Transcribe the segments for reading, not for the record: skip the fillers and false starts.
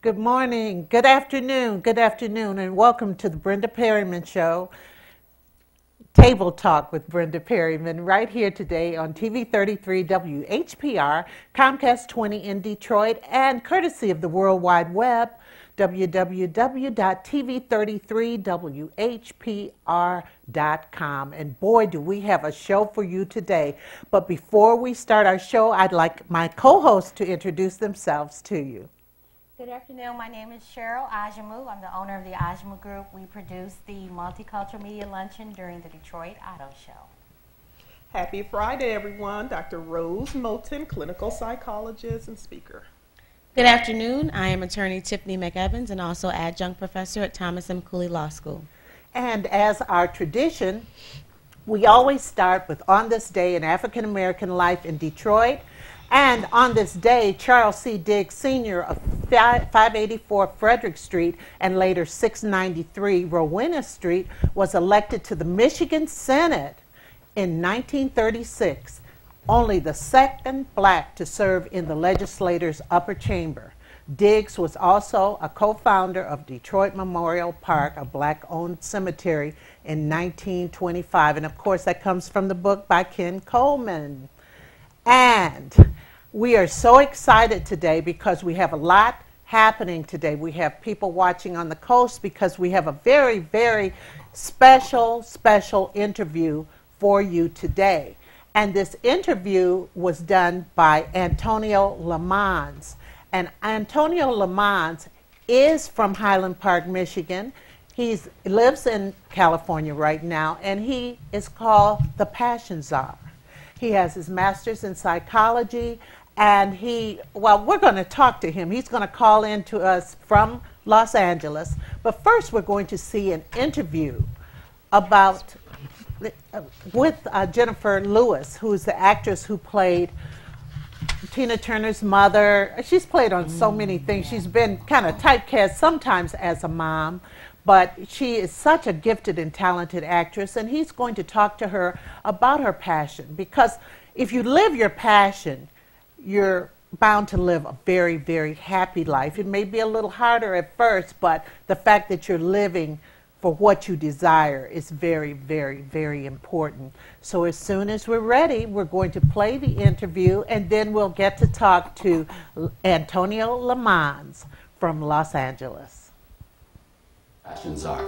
Good morning, good afternoon, and welcome to the Brenda Perrymen Show, Table Talk with Brenda Perrymen, right here today on TV 33 WHPR, Comcast 20 in Detroit, and courtesy of the World Wide Web, www.tv33whpr.com. And boy, do we have a show for you today. But before we start our show, I'd like my co-hosts to introduce themselves to you. Good afternoon. My name is Cheryl Ajamu. I'm the owner of the Ajamu Group. We produce the Multicultural Media Luncheon during the Detroit Auto Show. Happy Friday, everyone. Dr. Rose Moulton, clinical psychologist and speaker. Good afternoon. I am attorney Tiffany McEvans and also adjunct professor at Thomas M. Cooley Law School. And as our tradition, we always start with On This Day in African American Life in Detroit. And on this day, Charles C. Diggs Sr. of 584 Frederick Street and later 693 Rowena Street was elected to the Michigan Senate in 1936, only the second black to serve in the legislature's upper chamber. Diggs was also a co-founder of Detroit Memorial Park, a black-owned cemetery, in 1925. And of course, that comes from the book by Ken Coleman. And we are so excited today because we have a lot happening today. We have people watching on the coast because we have a very, very special interview for you today. And this interview was done by Antonio Lamons. And Antonio Lamons is from Highland Park, Michigan. He lives in California right now, and he is called the Passion Czar. He has his master's in psychology, and we're going to talk to him. He's going to call in to us from Los Angeles. But first, we're going to see an interview with Jennifer Lewis, who's the actress who played Tina Turner's mother. She's played on so many things. She's been kind of typecast sometimes as a mom. But she is such a gifted and talented actress, and he's going to talk to her about her passion. Because if you live your passion, you're bound to live a very, very happy life. It may be a little harder at first, but the fact that you're living for what you desire is very, very, very important. So as soon as we're ready, we're going to play the interview, and then we'll get to talk to Antonio Lamons from Los Angeles. Passions are.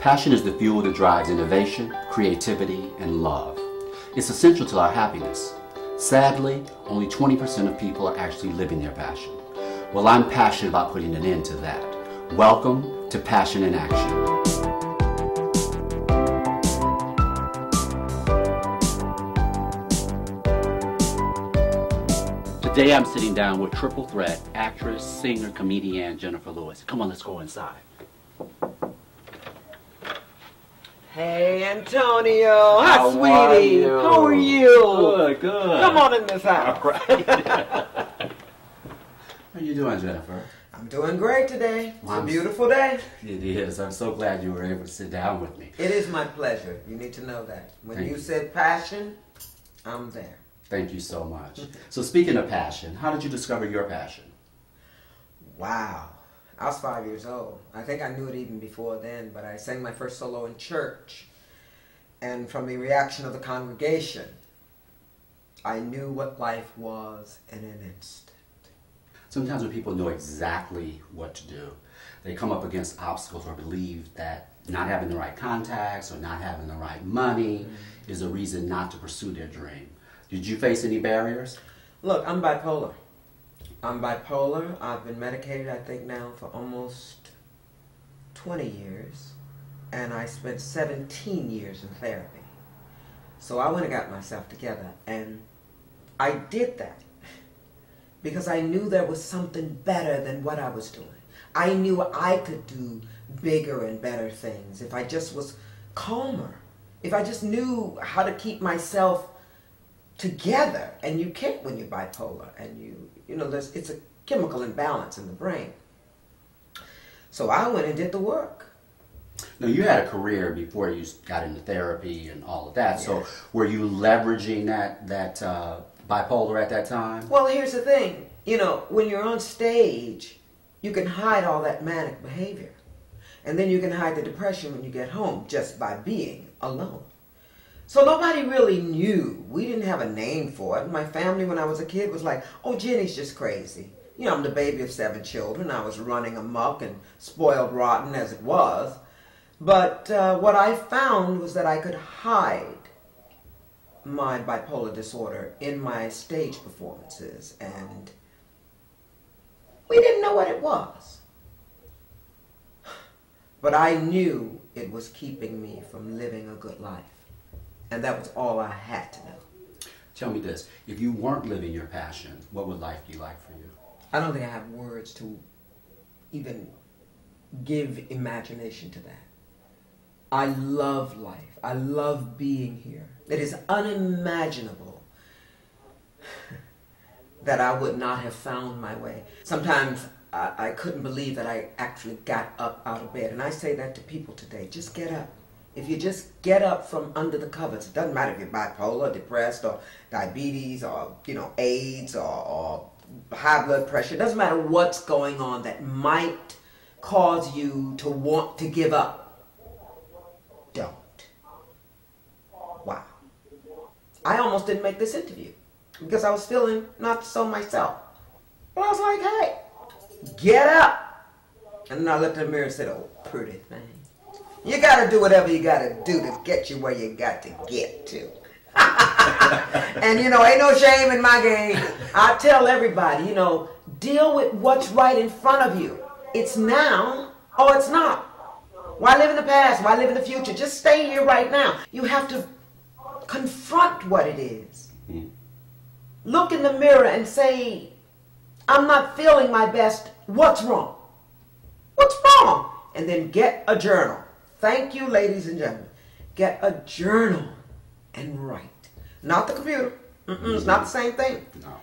Passion is the fuel that drives innovation, creativity, and love. It's essential to our happiness. Sadly, only 20% of people are actually living their passion. Well, I'm passionate about putting an end to that. Welcome to Passion in Action. Today I'm sitting down with triple threat actress, singer, comedian Jennifer Lewis. Come on, let's go inside. Hey, Antonio. Hi, How sweetie. are you? How are you? Good, good. Come on in this house. All right. How you doing, Jennifer? I'm doing great today. It's Well, a beautiful day. It is. I'm so glad you were able to sit down with me. It is my pleasure. You need to know that. When Thank you you. said passion, I'm there. Thank you so much. So speaking of passion, how did you discover your passion? Wow. I was 5 years old. I think I knew it even before then, but I sang my first solo in church. And from the reaction of the congregation, I knew what life was in an instant. Sometimes when people know exactly what to do, they come up against obstacles or believe that not having the right contacts or not having the right money is a reason not to pursue their dream. Did you face any barriers? Look, I'm bipolar. I've been medicated, I think, now for almost 20 years. And I spent 17 years in therapy. So I went and got myself together. And I did that because I knew there was something better than what I was doing. I knew I could do bigger and better things if I just was calmer. If I just knew how to keep myself together. And you can't when you're bipolar. And it's a chemical imbalance in the brain. So I went and did the work. Now, you had a career before you got into therapy and all of that. Yeah. So were you leveraging that bipolar at that time? Well, here's the thing. When you're on stage, you can hide all that manic behavior. And then you can hide the depression when you get home just by being alone. So nobody really knew. We didn't have a name for it. My family, when I was a kid, was like, oh, Jenny's just crazy. You know, I'm the baby of 7 children. I was running amok and spoiled rotten as it was. But what I found was that I could hide my bipolar disorder in my stage performances. And we didn't know what it was. But I knew it was keeping me from living a good life. And that was all I had to know. Tell me this, if you weren't living your passion, what would life be like for you? I don't think I have words to even give imagination to that. I love life. I love being here. It is unimaginable that I would not have found my way. Sometimes I couldn't believe that I actually got up out of bed. And I say that to people today. Just get up. If you just get up from under the covers, it doesn't matter if you're bipolar, depressed, or diabetes, or, you know, AIDS, or high blood pressure. It doesn't matter what's going on that might cause you to want to give up. Don't. Wow. I almost didn't make this interview because I was feeling not so myself. But I was like, hey, get up. And then I looked in the mirror and said, oh, pretty thing. You got to do whatever you got to do to get you where you got to get to. And, you know, ain't no shame in my game. I tell everybody, you know, deal with what's right in front of you. It's now or it's not. Why live in the past? Why live in the future? Just stay here right now. You have to confront what it is. Look in the mirror and say, I'm not feeling my best. What's wrong? What's wrong? And then get a journal. Thank you, ladies and gentlemen. Get a journal and write. Not the computer. It's not the same thing. No.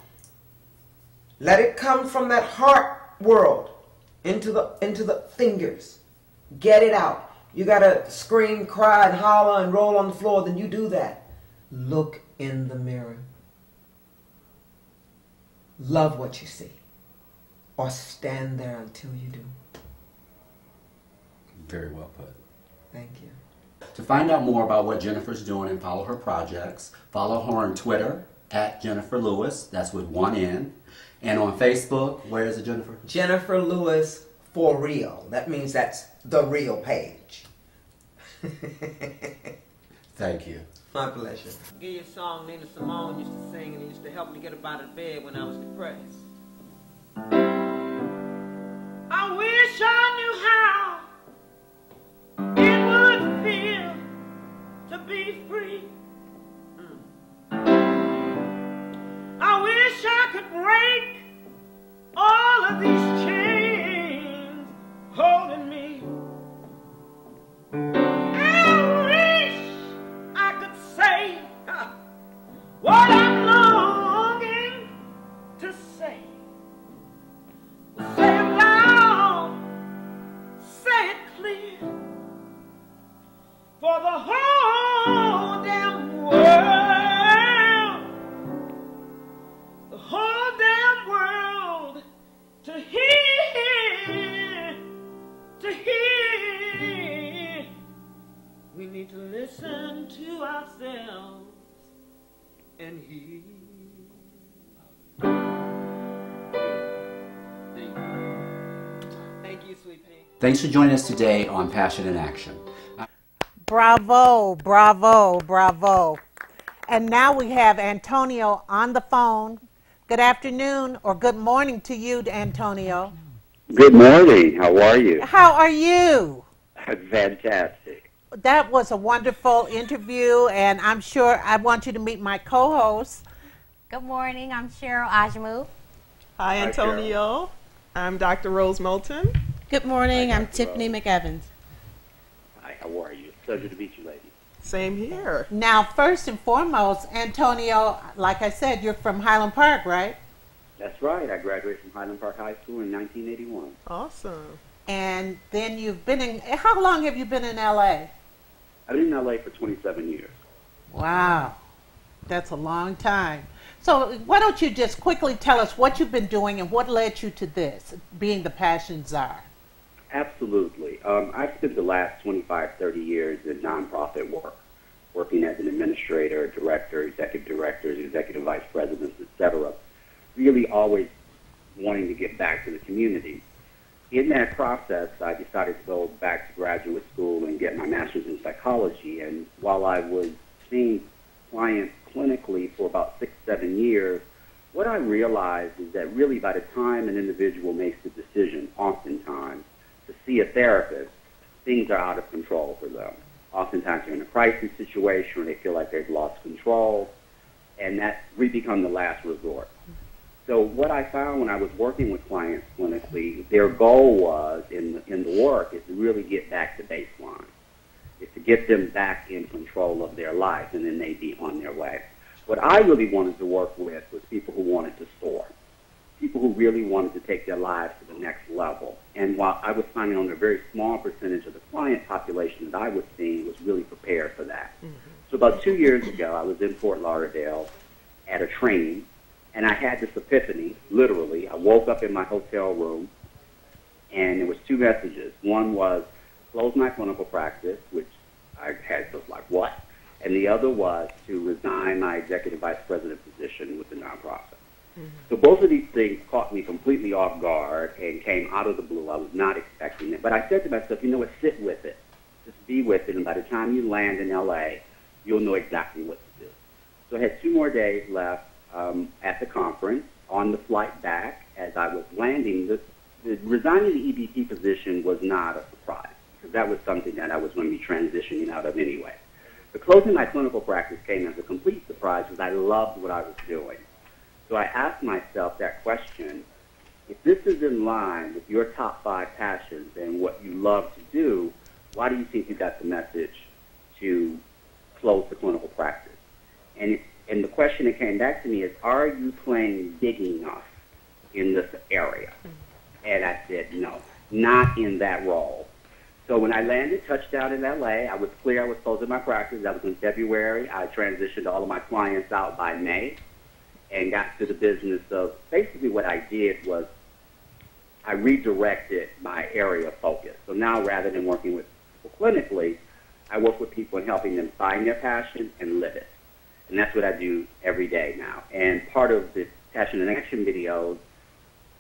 Let it come from that heart world into the fingers. Get it out. You got to scream, cry, and holler, and roll on the floor, then you do that. Look in the mirror. Love what you see. Or stand there until you do. Very well put. Thank you. To find out more about what Jennifer's doing and follow her projects, follow her on Twitter at Jennifer Lewis, that's with one N. And on Facebook, where is it, Jennifer? Jennifer Lewis for real. That means that's the real page. Thank you. My pleasure. Give you a song Nina Simone used to sing, and it used to help me get up out of bed when I was depressed. I wish I knew how it would feel to be free. I wish I could break all of these chains holding me. I wish I could say what I'm longing to say. Say it loud, say it clear, for the whole damn world, the whole damn world to hear, to hear. We need to listen to ourselves and hear. Thank you, sweet pea. Thanks for joining us today on Passion in Action. Bravo, bravo, bravo. And now we have Antonio on the phone. Good afternoon or good morning to you, Antonio. Good morning. How are you? How are you? Fantastic. That was a wonderful interview, and I'm sure I want you to meet my co-host. Good morning, I'm Cheryl Ajamu. Hi, Antonio. I'm Dr. Rose Moulton. Good morning. Hi, I'm Dr. Tiffany McEvans. Hi, how are you? Pleasure to meet you, ladies. Same here. Now, first and foremost, Antonio, like I said, you're from Highland Park, right? That's right. I graduated from Highland Park High School in 1981. Awesome. And then you've been in, how long have you been in L.A.? I've been in LA for 27 years. Wow, that's a long time. So why don't you just quickly tell us what you've been doing and what led you to this, being the Passion Czar? Absolutely. I've spent the last 25, 30 years in nonprofit work, working as an administrator, director, executive vice presidents, etc. Really always wanting to get back to the community. In that process, I decided to go back to graduate school and get my master's in psychology. And while I was seeing clients clinically for about 6, 7 years, what I realized is that really by the time an individual makes the decision, oftentimes, to see a therapist, things are out of control for them. Oftentimes they're in a crisis situation or they feel like they've lost control, and that we become the last resort. So what I found when I was working with clients clinically, their goal was in the work is to really get back to baseline, is to get them back in control of their life, and then they'd be on their way. What I really wanted to work with was people who wanted to soar, people who really wanted to take their lives to the next level. And while I was finding only a very small percentage of the client population that I was seeing was really prepared for that. Mm-hmm. So about 2 years ago, I was in Fort Lauderdale at a training, and I had this epiphany, literally. I woke up in my hotel room, and there was 2 messages. One was, close my clinical practice, which I had just like, what? And the other was to resign my executive vice president position with the nonprofit. Mm-hmm. So both of these things caught me completely off guard and came out of the blue. I was not expecting it. But I said to myself, you know what, sit with it. Just be with it, and by the time you land in L.A., you'll know exactly what to do. So I had 2 more days left at the conference. On the flight back, as I was landing, the resigning the EVP position was not a surprise, because that was something that I was going to be transitioning out of anyway. The closing my clinical practice came as a complete surprise because I loved what I was doing. So I asked myself that question, if this is in line with your top 5 passions and what you love to do, why do you think you got the message to close the clinical practice? And the question that came back to me is, are you playing big enough in this area? And I said, no, not in that role. So when I landed, touchdown in L.A., I was clear I was closing my practice. That was in February. I transitioned all of my clients out by May and got to the business of basically what I did was I redirected my area of focus. So now rather than working with people clinically, I work with people and helping them find their passion and live it. And that's what I do every day now. And part of the Passion and Action videos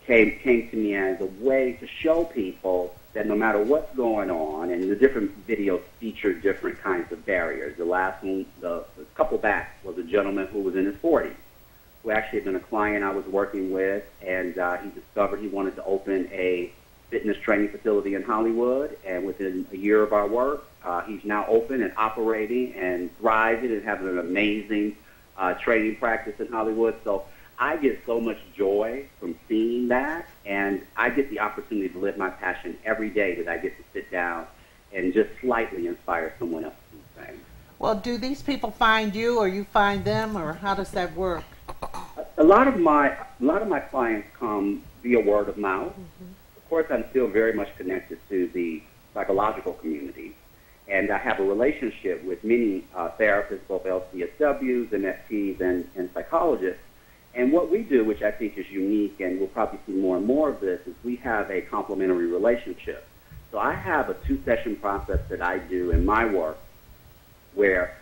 came to me as a way to show people that no matter what's going on, and the different videos feature different kinds of barriers. The last one, the couple back, was a gentleman who was in his 40s, who actually had been a client I was working with, and he discovered he wanted to open a fitness training facility in Hollywood, and within a year of our work, he's now open and operating and thriving and having an amazing training practice in Hollywood. So I get so much joy from seeing that, and I get the opportunity to live my passion every day that I get to sit down and just slightly inspire someone else to do the same. Well, do these people find you, or you find them, or how does that work? A lot of my clients come via word of mouth. Mm-hmm. Of course, I'm still very much connected to the psychological community, and I have a relationship with many therapists, both LCSWs, MFTs, and psychologists. And what we do, which I think is unique, and we'll probably see more and more of this, is we have a complementary relationship. So I have a 2-session process that I do in my work where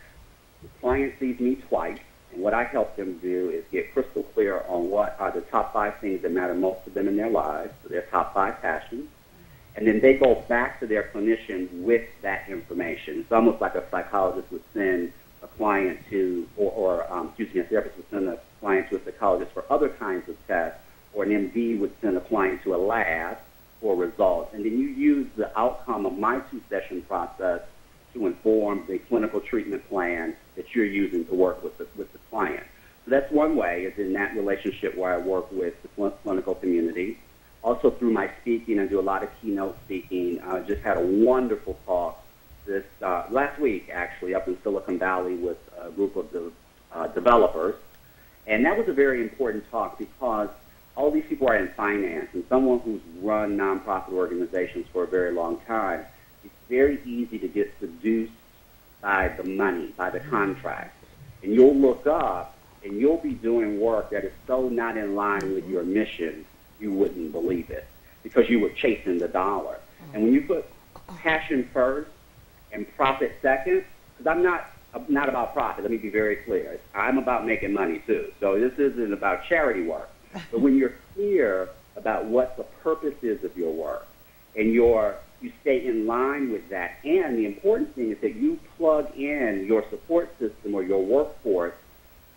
the client sees me twice, and what I help them do is get crystal clear on what are the top 5 things that matter most to them in their lives, so their top 5 passions, and then they go back to their clinician with that information. It's almost like a psychologist would send a client to, a therapist would send a client to a psychologist for other kinds of tests, or an MD would send a client to a lab for results. And then you use the outcome of my 2-session process to inform the clinical treatment plan that you're using to work with the client. So that's one way, is in that relationship where I work with the clinical community. Also through my speaking, I do a lot of keynote speaking. I just had a wonderful talk this last week, actually, up in Silicon Valley with a group of the developers. And that was a very important talk because all these people are in finance, and someone who's run nonprofit organizations for a very long time, it's very easy to get seduced by the money, by the contract. And you'll look up and you'll be doing work that is so not in line with your mission, you wouldn't believe it, because you were chasing the dollar. And when you put passion first and profit second, because I'm not about profit, let me be very clear. I'm about making money too. So this isn't about charity work. But when you're clear about what the purpose is of your work, and you stay in line with that, and the important thing is that you plug in your support system or your workforce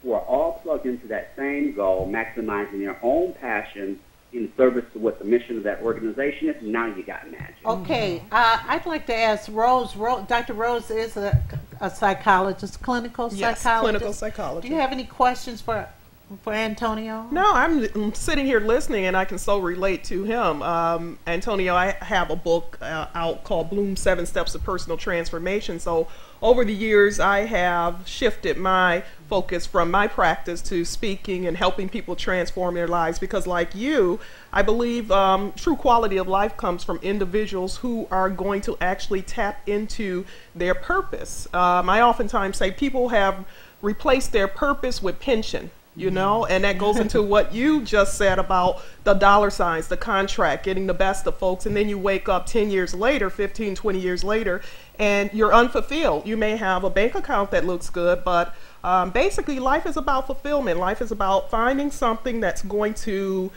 who are all plugged into that same goal, maximizing their own passion in service to what the mission of that organization is. Now you got magic. Okay, I'd like to ask Rose. Dr. Rose is a psychologist, clinical Yes, psychologist. clinical psychologist. Do you have any questions for Antonio? No, I'm sitting here listening, and I can so relate to him. Antonio, I have a book out called Bloom 7 Steps of Personal Transformation. So over the years, I have shifted my focus from my practice to speaking and helping people transform their lives, because like you, I believe true quality of life comes from individuals who are going to actually tap into their purpose. I oftentimes say people have replaced their purpose with pension. You know, and that goes into what you just said about the dollar signs, the contract, getting the best of folks, and then you wake up 10 years later, 15, 20 years later, and you're unfulfilled. You may have a bank account that looks good, but basically life is about fulfillment. Life is about finding something that's going to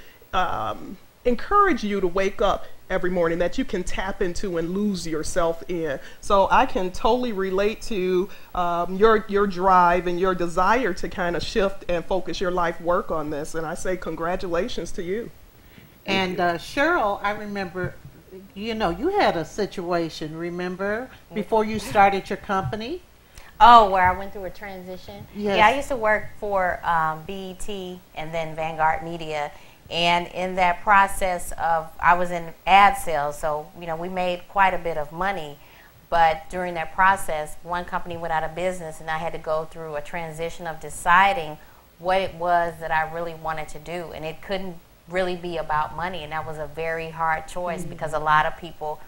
encourage you to wake up every morning, that you can tap into and lose yourself in. So I can totally relate to your drive and your desire to kind of shift and focus your life work on this. And I say congratulations to you. And Cheryl, I remember, you had a situation, remember, before you started your company? Oh, where I went through a transition? Yes. Yeah, I used to work for BET and then Vanguard Media. And in that process I was in ad sales, so we made quite a bit of money. But during that process, one company went out of business, and I had to go through a transition of deciding what it was that I really wanted to do. And it couldn't really be about money, and that was a very hard choice because a lot of people,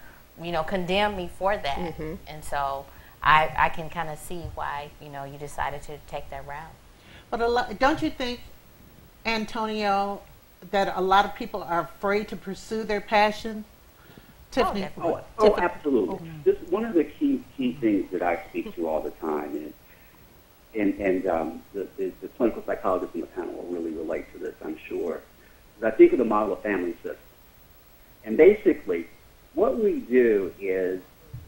condemned me for that. And so I can kind of see why, you decided to take that route. But don't you think, Antonio, that a lot of people are afraid to pursue their passion? Tiffany? Oh, absolutely. This one of the key things that I speak to all the time is, and the clinical psychologists in the panel will really relate to this, I'm sure, is I think of the model of family system. And basically, what we do is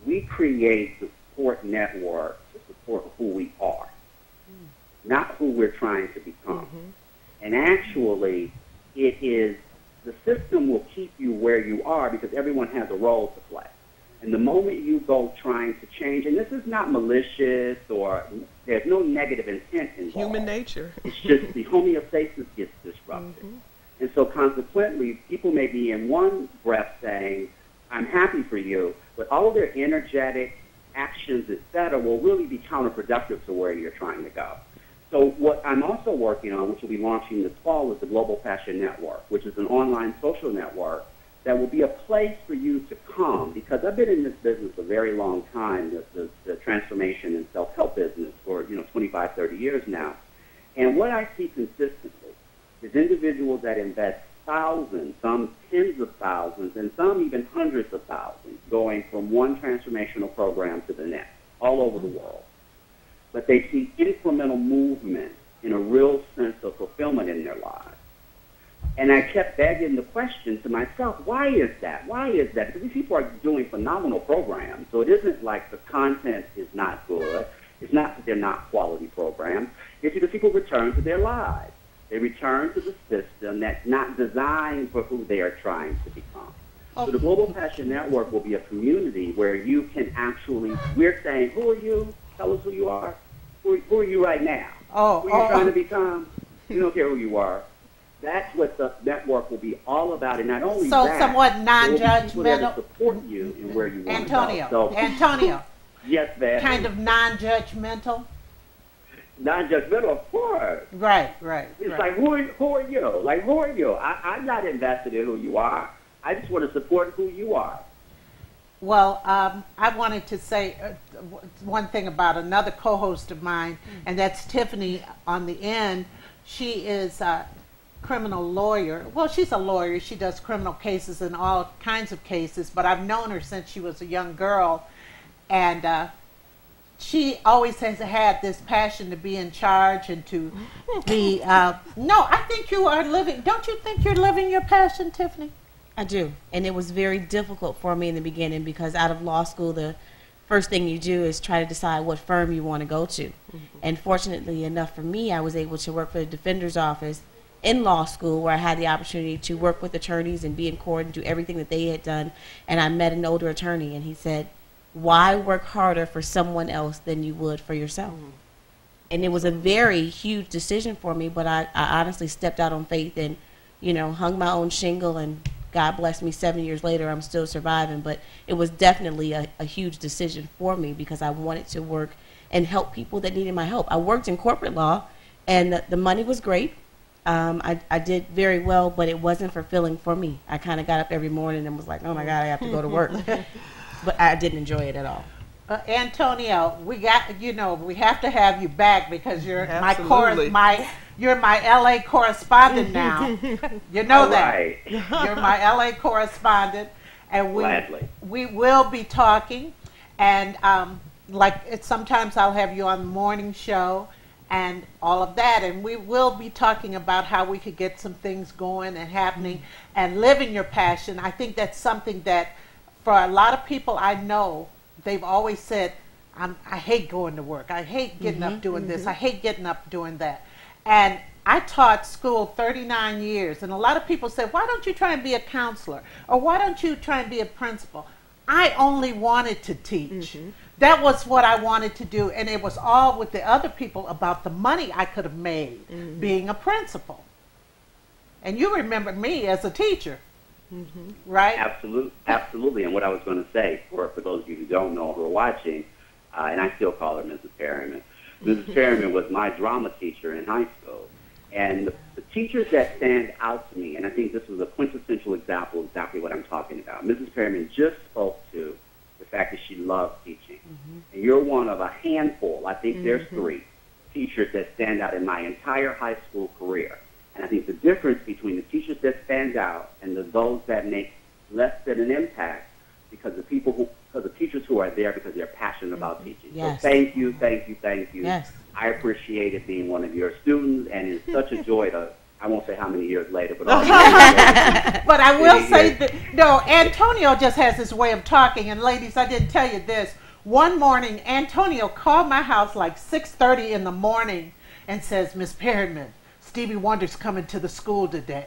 we create the support network to support who we are, not who we're trying to become. And actually, it is, the system will keep you where you are because everyone has a role to play. And the moment you go trying to change, and this is not malicious or there's no negative intent involved. Human nature. It's just the homeostasis gets disrupted. And so consequently, people may be in one breath saying, I'm happy for you, but all of their energetic actions, et cetera, will really be counterproductive to where you're trying to go. So what I'm also working on, which will be launching this fall, is the Global Passion Network, which is an online social network that will be a place for you to come, because I've been in this business a very long time, the transformation and self-help business for 25, 30 years now. And what I see consistently is individuals that invest thousands, some tens of thousands, and some even hundreds of thousands, going from one transformational program to the next, all over the world. But they see incremental movement in a real sense of fulfillment in their lives. And I kept begging the question to myself, why is that? Why is that? Because these people are doing phenomenal programs. So it isn't like the content is not good. It's not that they're not quality programs. It's because people return to their lives. They return to the system that's not designed for who they are trying to become. So the Global Passion Network will be a community where you can actually, we're saying, who are you? Tell us who you are. Who are you right now? Who are you trying to become? You don't care who you are. That's what the network will be all about. And not only that, somewhat non-judgmental. There will be people that support you in where you want to go. So, Antonio. Yes, ma'am. Kind of non-judgmental. Non-judgmental, of course. Right. It's like, who are you? Like, who are you? I'm not invested in who you are. I just want to support who you are. Well, I wanted to say one thing about another co-host of mine, and that's Tiffany on the end. She is a criminal lawyer. Well, she's a lawyer. She does criminal cases and all kinds of cases, but I've known her since she was a young girl. And she always has had this passion to be in charge and to be, no, I think you are living, don't you think you're living your passion, Tiffany? I do. And it was very difficult for me in the beginning because out of law school, the first thing you do is try to decide what firm you want to go to. And fortunately enough for me, I was able to work for the defender's office in law school where I had the opportunity to work with attorneys and be in court and do everything that they had done. And I met an older attorney and he said, why work harder for someone else than you would for yourself? And it was a very huge decision for me, but I honestly stepped out on faith and, you know, hung my own shingle, and God bless me, 7 years later, I'm still surviving. But it was definitely a huge decision for me because I wanted to work and help people that needed my help. I worked in corporate law, and the money was great. I did very well, but it wasn't fulfilling for me. I kind of got up every morning and was like, oh, my God, I have to go to work. But I didn't enjoy it at all. Antonio, we got, you know, we have to have you back because you're you're my LA correspondent now. You know that. Right. You're my LA correspondent, and we will be talking. And sometimes I'll have you on the morning show and all of that, and we will be talking about how we could get some things going and happening and living your passion. I think that's something that for a lot of people I know, they've always said, I hate going to work. I hate getting up doing this. I hate getting up doing that. And I taught school 39 years, and a lot of people said, why don't you try and be a counselor? Or why don't you try and be a principal? I only wanted to teach. That was what I wanted to do, and it was all with the other people about the money I could have made being a principal. And you remember me as a teacher. Right? Absolutely. And what I was going to say, for those of you who don't know who are watching, and I still call her Mrs. Perrymen. Mrs. Perrymen was my drama teacher in high school. And the teachers that stand out to me, and I think this was a quintessential example of exactly what I'm talking about. Mrs. Perrymen just spoke to the fact that she loves teaching. And you're one of a handful, I think there's 3 teachers that stand out in my entire high school career. And I think the difference between the teachers that stand out and those that make less than an impact because the teachers who are there because they're passionate about teaching. Yes. So thank you. Yes. I appreciated being one of your students, and it's such a joy to, I won't say how many years later, but but I will say that, no, Antonio just has this way of talking, and ladies, I didn't tell you this. One morning, Antonio called my house like 6:30 in the morning and says, Miss Perrymen, Stevie Wonder's coming to the school today.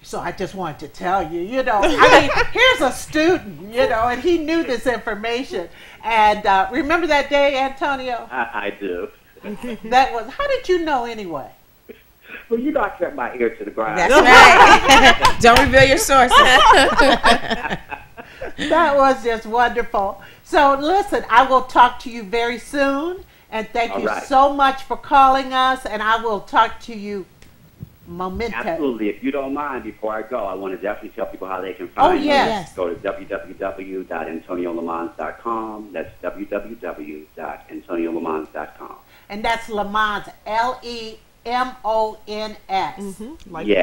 So I just wanted to tell you, you know, I mean, here's a student, you know, and he knew this information. And remember that day, Antonio? I do. That was, how did you know anyway? Well, you know, I kept my ear to the ground. That's right. Don't reveal your sources. That was just wonderful. So listen, I will talk to you very soon. And thank you so much for calling us. And I will talk to you momentarily. Absolutely. If you don't mind, before I go, I want to definitely tell people how they can find me. Yes. Go to www.antoniolamons.com. That's www.antoniolamons.com. And that's Lamons, Lemons.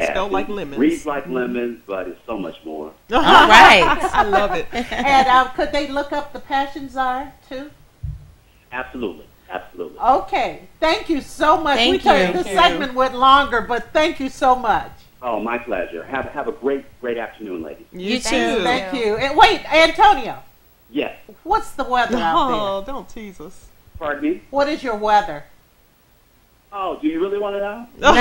Spelled like lemons. Reads like lemons, but it's so much more. All right. I love it. And could they look up the Passion Czar too? Absolutely. Okay. Thank you so much. Thank you. you. This segment went longer, but thank you so much. Oh, my pleasure. Have a great afternoon, ladies. You too. Thank you. And wait, Antonio. Yes. What's the weather out Oh, don't tease us. Pardon me? there? What is your weather? Oh, do you really want to know? Not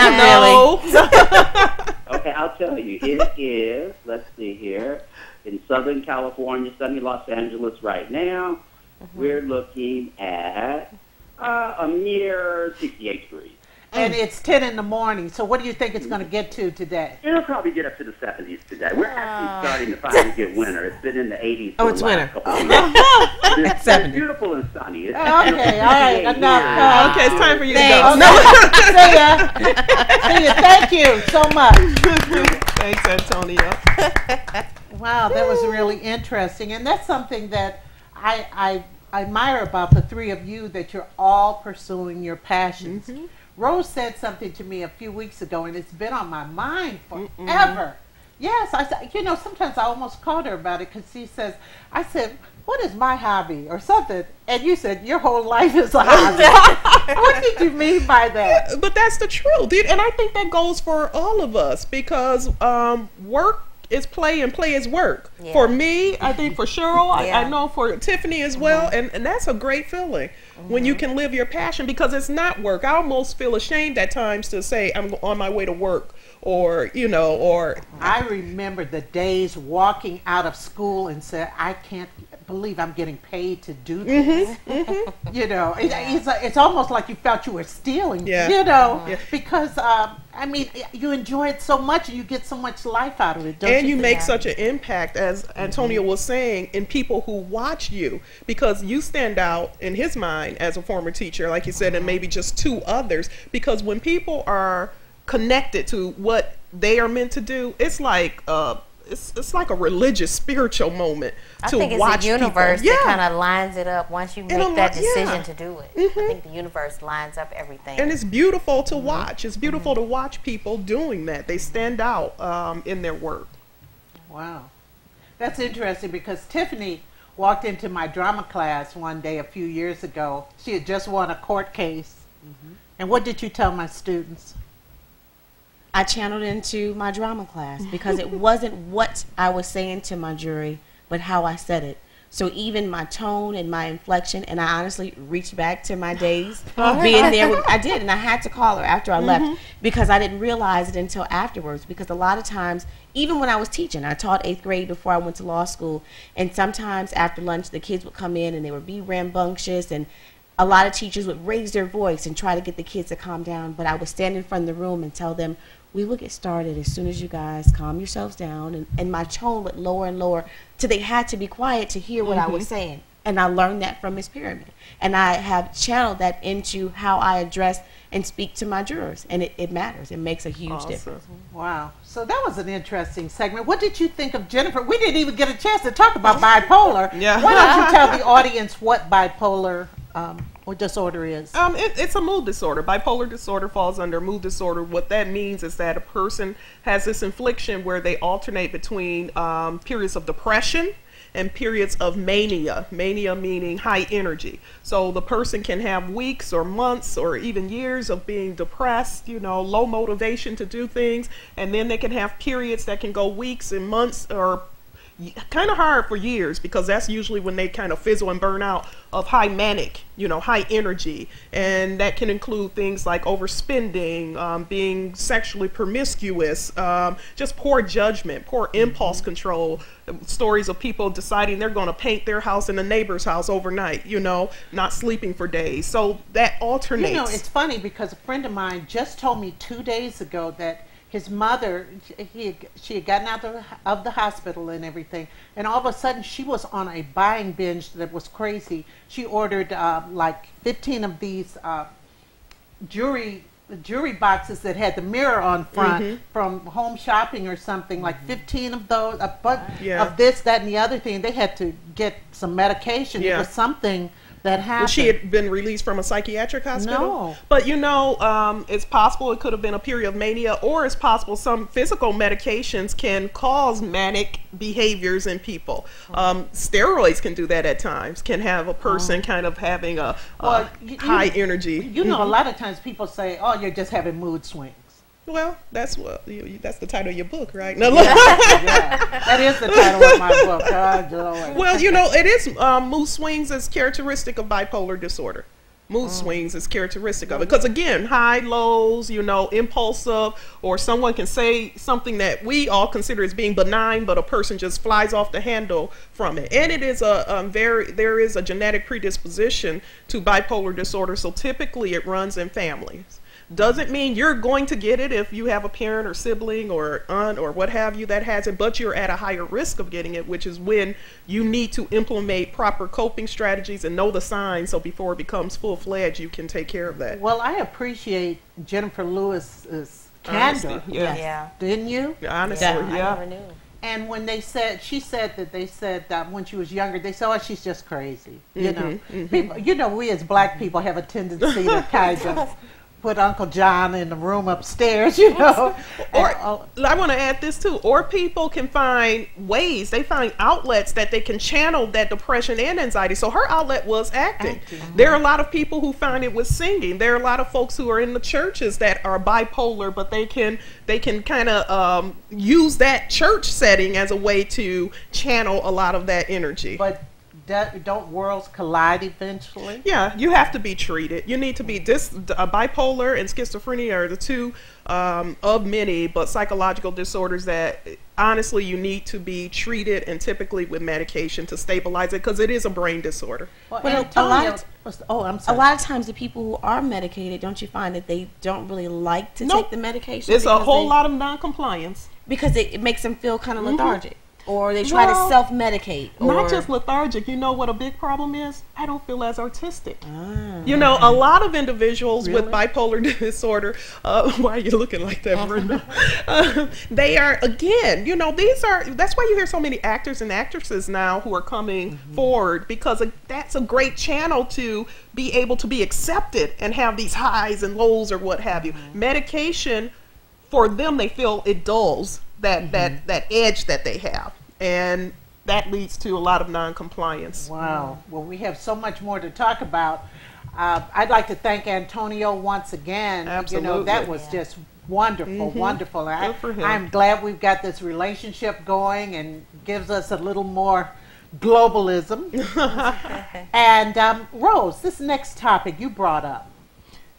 Okay, I'll tell you. It is, let's see here, in Southern California, sunny Los Angeles right now. We're looking at a mere 68 degrees. And it's 10 in the morning. So what do you think it's going to get to today? It'll probably get up to the 70s today. We're actually starting to finally get winter. It's been in the 80s. Oh, it's winter. It's 70. beautiful and sunny. It's Okay, all right, enough. Okay, it's time for you to Thanks. go. No. See ya. See ya. Thank you so much. Thanks, Antonio. Wow, that was really interesting. And that's something that I admire about the 3 of you, that you're all pursuing your passions. Rose said something to me a few weeks ago, and it's been on my mind forever. Yes, I said, you know, sometimes I almost called her about it because she says, I said, what is my hobby or something? And you said, your whole life is a hobby. What did you mean by that? Yeah, but that's the truth. And I think that goes for all of us because work is play and play is work. Yeah. For me, I think for Cheryl, I know for Tiffany as well, and that's a great feeling when you can live your passion because it's not work. I almost feel ashamed at times to say I'm on my way to work or, you know, or... I remember the days walking out of school and said, I can't believe I'm getting paid to do this. You know, it's almost like you felt you were stealing, you know, because, I mean, you enjoy it so much and you get so much life out of it, don't you? And you make such an impact, as Antonio was saying, in people who watch you because you stand out in his mind as a former teacher, like you said, and maybe just 2 others, because when people are connected to what they are meant to do, it's like it's like a religious, spiritual moment I to think it's watch the universe people. that kind of lines it up once you make that decision to do it. I think the universe lines up everything. And it's beautiful to watch. It's beautiful to watch people doing that. They stand out in their work. Wow. That's interesting because Tiffany walked into my drama class one day a few years ago. She had just won a court case. And what did you tell my students? I channeled into my drama class because it wasn't what I was saying to my jury, but how I said it. So even my tone and my inflection, and I honestly reached back to my days being there. I did, and I had to call her after I left because I didn't realize it until afterwards. Because a lot of times, even when I was teaching, I taught 8th grade before I went to law school, and sometimes after lunch, the kids would come in and they would be rambunctious, and a lot of teachers would raise their voice and try to get the kids to calm down. But I would stand in front of the room and tell them, we will get started as soon as you guys calm yourselves down. And my tone would lower and lower till they had to be quiet to hear what I was saying. And I learned that from Miss Perrymen. And I have channeled that into how I address and speak to my jurors. And it matters. It makes a huge difference. Wow. So that was an interesting segment. What did you think of Jennifer? We didn't even get a chance to talk about bipolar. Why don't you tell the audience what bipolar or disorder is? It's a mood disorder. Bipolar disorder falls under mood disorder. What that means is that a person has this infliction where they alternate between periods of depression and periods of mania. Mania meaning high energy. So the person can have weeks or months or even years of being depressed, you know, low motivation to do things, and then they can have periods that can go weeks and months or kind of hard for years, because that's usually when they kind of fizzle and burn out, of high manic, you know, high energy. And that can include things like overspending, being sexually promiscuous, just poor judgment, poor impulse control, stories of people deciding they're going to paint their house in the neighbor's house overnight, you know, not sleeping for days. So that alternates. You know, it's funny because a friend of mine just told me 2 days ago that his mother, she had gotten out of the hospital and everything, and all of a sudden she was on a buying binge that was crazy. She ordered like 15 of these jewelry boxes that had the mirror on front from Home Shopping or something, like 15 of those, a bunch of this, that, and the other thing. They had to get some medication. It was something that happened. Well, she had been released from a psychiatric hospital? No. But, you know, it's possible it could have been a period of mania, or it's possible some physical medications can cause manic behaviors in people. Steroids can do that at times, can have a person kind of having a high energy. You know, a lot of times people say, oh, you're just having mood swings. Well, that's the title of your book, right? No, that is the title of my book. Well, you know, it is mood swings is characteristic of bipolar disorder. Mood swings is characteristic of it. Because again, high, lows, you know, impulsive, or someone can say something that we all consider as being benign, but a person just flies off the handle from it. And it is there is a genetic predisposition to bipolar disorder, so typically it runs in families. Doesn't mean you're going to get it if you have a parent or sibling or aunt or what have you that has it, but you're at a higher risk of getting it, which is when you need to implement proper coping strategies and know the signs, so before it becomes full-fledged, you can take care of that. Well, I appreciate Jennifer Lewis's candor. Yeah. Didn't you? Honestly, I never knew. And when she said that when she was younger, they said, oh, she's just crazy. You know, people, you know, we as black people have a tendency to kind of put Uncle John in the room upstairs, you know. Or I want to add this too. Or people can find ways, they find outlets that they can channel that depression and anxiety. So her outlet was acting. There are a lot of people who find it with singing. There are a lot of folks who are in the churches that are bipolar, but they can kind of use that church setting as a way to channel a lot of that energy. But don't worlds collide eventually? Yeah, you have to be treated. You need to be bipolar and schizophrenia are the two of many, but psychological disorders that honestly you need to be treated, and typically with medication to stabilize it, because it is a brain disorder. Well, But I'm sorry. a lot of times the people who are medicated, don't you find that they don't really like to take the medication? It's a whole lot of non-compliance. Because it makes them feel kind of lethargic. Or they try to self-medicate. Not just lethargic. You know what a big problem is? I don't feel as artistic. You know, a lot of individuals with bipolar disorder, why are you looking like that, Brenda? They are, again, you know, that's why you hear so many actors and actresses now who are coming forward, because that's a great channel to be able to be accepted and have these highs and lows or what have you. Medication, for them, they feel it dulls that edge that they have, and that leads to a lot of non-compliance. Wow. Well, we have so much more to talk about. I'd like to thank Antonio once again. Absolutely. You know, that was just wonderful, wonderful. Good for him. I'm glad we've got this relationship going, and gives us a little more globalism. And Rose, this next topic you brought up.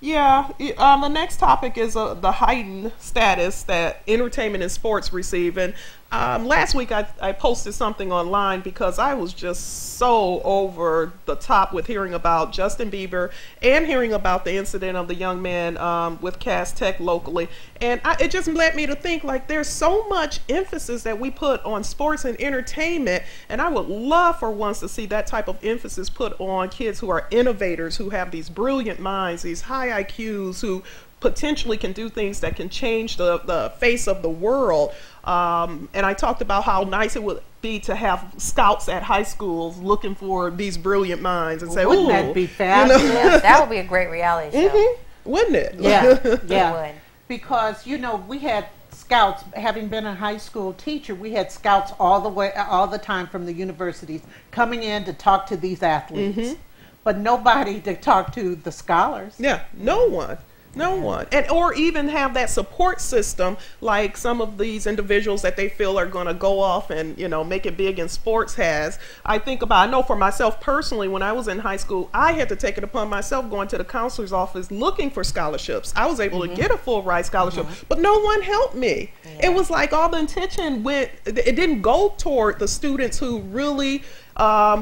Yeah, the next topic is the heightened status that entertainment and sports receive. And last week I posted something online because I was just so over the top with hearing about Justin Bieber and hearing about the incident of the young man with Cass Tech locally. And it just led me to think, like, there's so much emphasis that we put on sports and entertainment, and I would love for once to see that type of emphasis put on kids who are innovators, who have these brilliant minds, these high IQs, who potentially can do things that can change the face of the world. And I talked about how nice it would be to have scouts at high schools looking for these brilliant minds and say, wouldn't that be fabulous? You know? That would be a great reality show. Wouldn't it? Yeah, yeah. It would. Because, you know, we had scouts, having been a high school teacher, we had scouts all the time from the universities coming in to talk to these athletes. But nobody to talk to the scholars. Yeah, no one. No one. And or even have that support system like some of these individuals that they feel are going to go off and, you know, make it big in sports has. I know for myself personally, when I was in high school, I had to take it upon myself going to the counselor's office looking for scholarships. I was able to get a full ride scholarship, but no one helped me. It was like all the intention it didn't go toward the students who really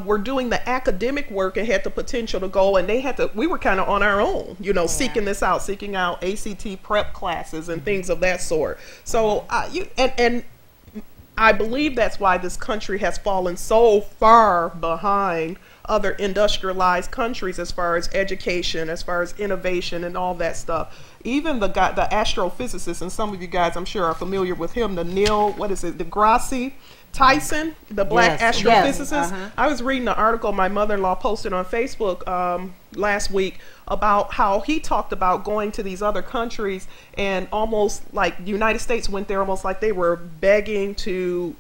were doing the academic work and had the potential to go, and we were kind of on our own, you know, seeking out ACT prep classes and things of that sort. So and I believe that's why this country has fallen so far behind other industrialized countries as far as education, as far as innovation and all that stuff. Even the astrophysicist, and some of you guys I'm sure are familiar with him, the Neil deGrasse Tyson, the black astrophysicist. I was reading an article my mother-in-law posted on Facebook last week about how he talked about going to these other countries, and almost like the United States went there almost like they were begging to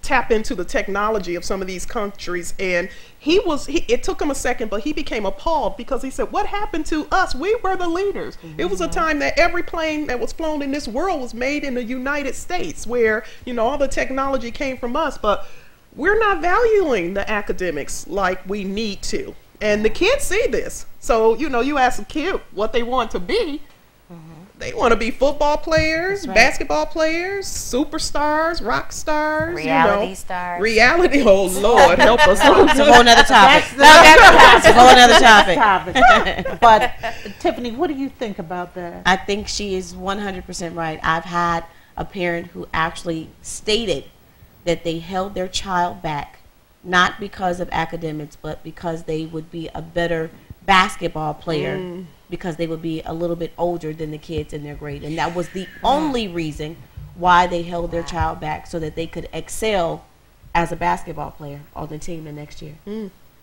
tap into the technology of some of these countries. And it took him a second, but he became appalled because he said, what happened to us? We were the leaders. It was a time that every plane that was flown in this world was made in the United States, where, you know, all the technology came from us, but we're not valuing the academics like we need to. And the kids see this. So, you know, you ask a kid what they want to be. They want to be football players, basketball players, superstars, rock stars, reality stars. Reality, oh Lord, help us. It's a whole nother topic. That's a whole other topic. But Tiffany, what do you think about that? I think she is 100% right. I've had a parent who actually stated that they held their child back, not because of academics, but because they would be a better basketball player, because they would be a little bit older than the kids in their grade. And that was the only reason why they held their child back, so that they could excel as a basketball player on the team the next year.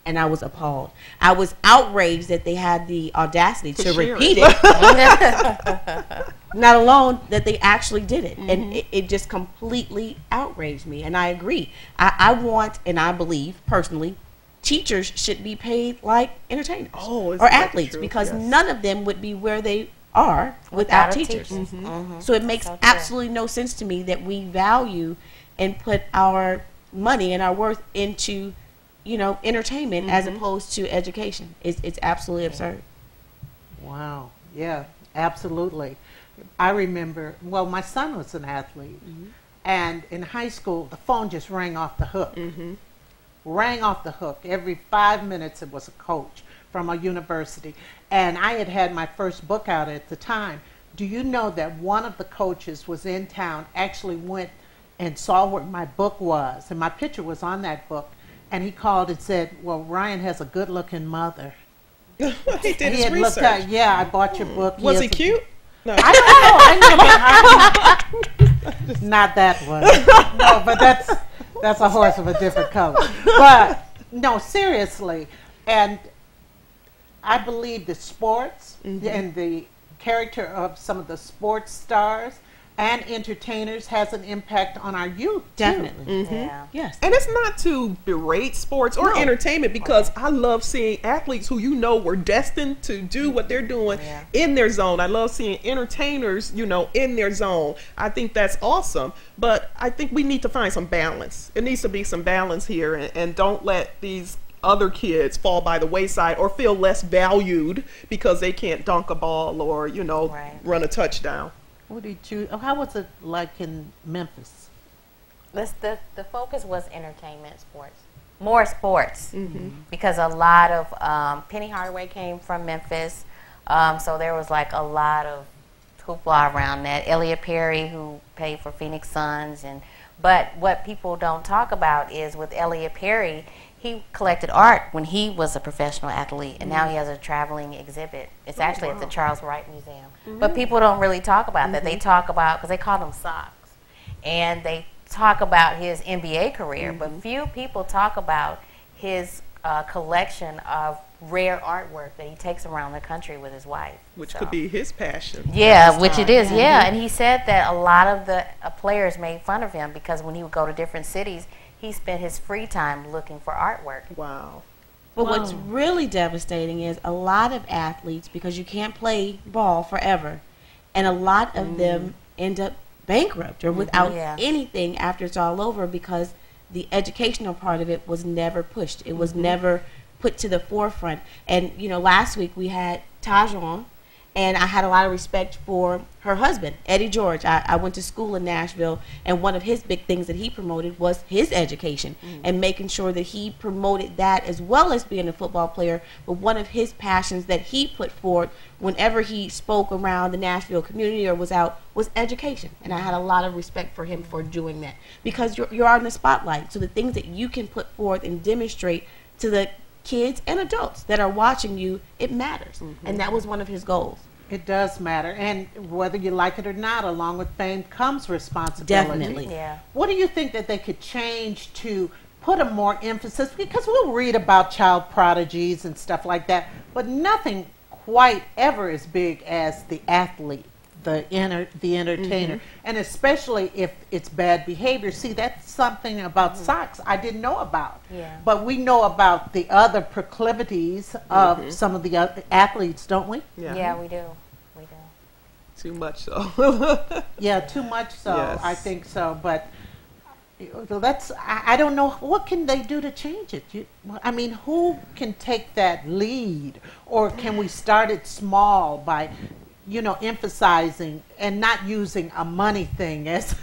and I was appalled. I was outraged that they had the audacity to repeat it. Not alone that they actually did it. And it just completely outraged me. And I agree. I want, and I believe personally, teachers should be paid like entertainers or athletes, because none of them would be where they are without teachers. So it makes absolutely no sense to me that we value and put our money and our worth into, you know, entertainment as opposed to education. It's absolutely absurd. Wow. Yeah, absolutely. I remember, well, my son was an athlete, and in high school, the phone just rang off the hook. Rang off the hook. Every 5 minutes, it was a coach from a university. And I had had my first book out at the time. Do you know that one of the coaches was in town, actually went and saw where my book was, and my picture was on that book, and he called and said, well, Ryan has a good-looking mother. He did He his had research. looked at, yeah, I bought your book. Was he cute? No. I don't know. Not that one. No, but that's a horse of a different color. But no, seriously, and I believe the sports and the character of some of the sports stars and entertainers has an impact on our youth. Definitely. Yeah. Yes. And it's not to berate sports or entertainment, because I love seeing athletes who, you know, were destined to do what they're doing in their zone. I love seeing entertainers, you know, in their zone. I think that's awesome. But I think we need to find some balance. There needs to be some balance here, and don't let these other kids fall by the wayside or feel less valued because they can't dunk a ball or, you know, run a touchdown. What did you? How was it like in Memphis? The focus was entertainment, sports, more sports, because a lot of Penny Hardaway came from Memphis, so there was like a lot of hoopla around that. Elliot Perry, who played for Phoenix Suns, but what people don't talk about is with Elliot Perry, he collected art when he was a professional athlete, and now he has a traveling exhibit. It's actually at the Charles Wright Museum. But people don't really talk about that. They talk about, because they call them socks, and they talk about his NBA career, but few people talk about his collection of rare artwork that he takes around the country with his wife. Which could be his passion. Yeah, which it is, and he said that a lot of the players made fun of him because when he would go to different cities, he spent his free time looking for artwork. Wow. But what's really devastating is a lot of athletes, because you can't play ball forever, and a lot of them end up bankrupt or without anything after it's all over, because the educational part of it was never pushed. It was never put to the forefront. And, you know, last week we had Taj on, and I had a lot of respect for her husband, Eddie George. I went to school in Nashville, and one of his big things that he promoted was his education and making sure that he promoted that as well as being a football player. But one of his passions that he put forward whenever he spoke around the Nashville community or was out was education. And I had a lot of respect for him for doing that, because you're on the spotlight. So the things that you can put forth and demonstrate to the kids and adults that are watching you, it matters. And that was one of his goals. It does matter, and whether you like it or not, along with fame comes responsibility. Definitely. Yeah. What do you think that they could change to put a more emphasis, because we'll read about child prodigies and stuff like that, but nothing quite ever as big as the athlete, the entertainer, and especially if it's bad behavior. See, that's something about socks I didn't know about. Yeah. But we know about the other proclivities of some of the other athletes, don't we? Yeah, we do. We do. Too much so. Yeah, too much so. Yes. I think so. But that's, I don't know, what can they do to change it? I mean, who can take that lead? Or can we start it small by, you know, emphasizing and not using a money thing as,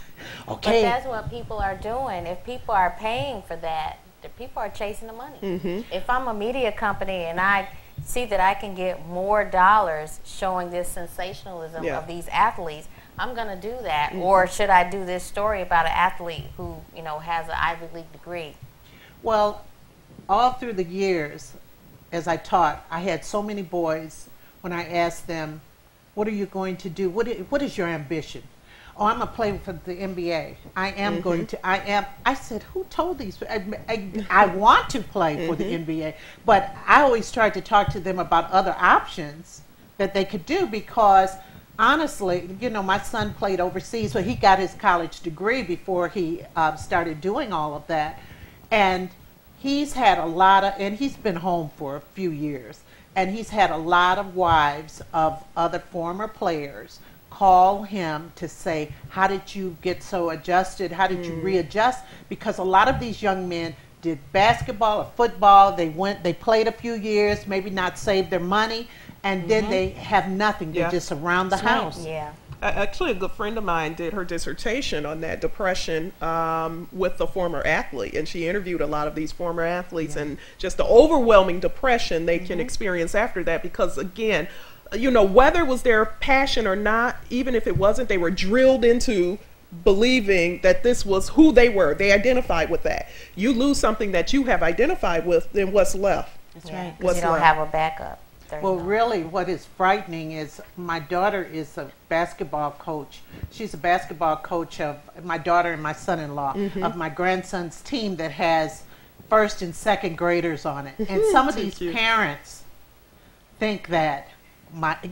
okay. But that's what people are doing. If people are paying for that, the people are chasing the money. If I'm a media company and I see that I can get more dollars showing this sensationalism of these athletes, I'm going to do that. Or should I do this story about an athlete who, you know, has an Ivy League degree? Well, all through the years, as I taught, I had so many boys when I asked them, what are you going to do? What is your ambition? oh, I'm going to play for the NBA. I am going to. I said, who told these? I want to play for the NBA. But I always tried to talk to them about other options that they could do, because honestly, you know, my son played overseas, so he got his college degree before he started doing all of that. And he's had a lot of, and he's been home for a few years, and he's had a lot of wives of other former players call him to say, how did you get so adjusted? How did you readjust? Because a lot of these young men did basketball or football. They played a few years, maybe not saved their money, and then they have nothing. They're just around the house. Yeah. Actually, a good friend of mine did her dissertation on that, depression with a former athlete, and she interviewed a lot of these former athletes and just the overwhelming depression they can experience after that, because again, you know, whether it was their passion or not, even if it wasn't, they were drilled into believing that this was who they were. They identified with that. You lose something that you have identified with, then what's left? That's right. Because you don't have a backup. Well, really, what is frightening is my daughter is a basketball coach. She's a basketball coach of my daughter and my son-in-law, of my grandson's team that has first and second graders on it. And some of these parents think that,